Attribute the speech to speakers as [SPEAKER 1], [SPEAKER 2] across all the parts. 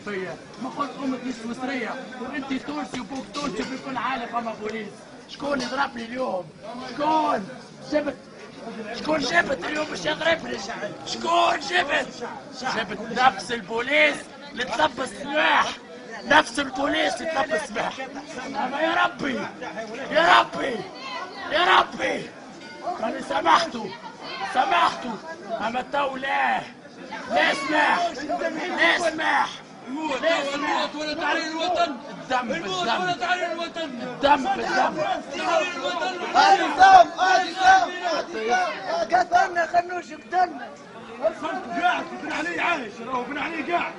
[SPEAKER 1] فيا، ما قلت امك مش سويسريه وانت تونسي وفوق تونسي وفي كل حاله فما بوليس. شكون يضربني اليوم؟ شكون؟ جبت شكون جبت اليوم باش يضربني؟ شكون جبت؟ جبت نفس البوليس اللي تلبس سلاح، نفس البوليس اللي تلبس سلاح. اما يا ربي يا ربي يا ربي راني سامحتوا اما تو لا سماح لا سماح
[SPEAKER 2] الموت ولا تعليل الوطن،
[SPEAKER 1] الدم
[SPEAKER 2] الموت ولا تعليل الوطن،
[SPEAKER 1] الدم بالدم
[SPEAKER 2] تعليل الوطن.
[SPEAKER 3] قتلنا خنوش قتلنا.
[SPEAKER 2] قاعد بن علي عايش، راهو بن علي قاعد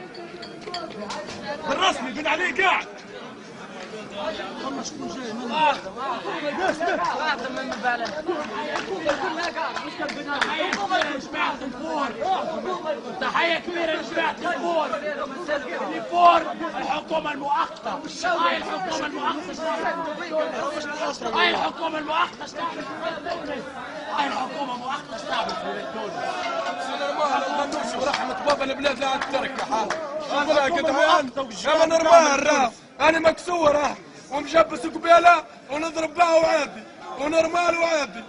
[SPEAKER 2] بالرسمي، بن علي قاعد. والله شكون جاي من
[SPEAKER 1] من البلد. تحية كبيرة لجماعة الفور. الفور الحكومة المؤقتة. هاي الحكومة المؤقتة هاي الحكومة المؤقتة اشتغلت هاي الحكومة مؤقتة اشتغلت في تونس.
[SPEAKER 2] الغنوش ورحمة بابا البلاد لا تترك حالها. شوف لها كدعان يا نورمال راه انا مكسور راه ومجبس قبيله ونضرب بها وعادي ونورمال وعادي.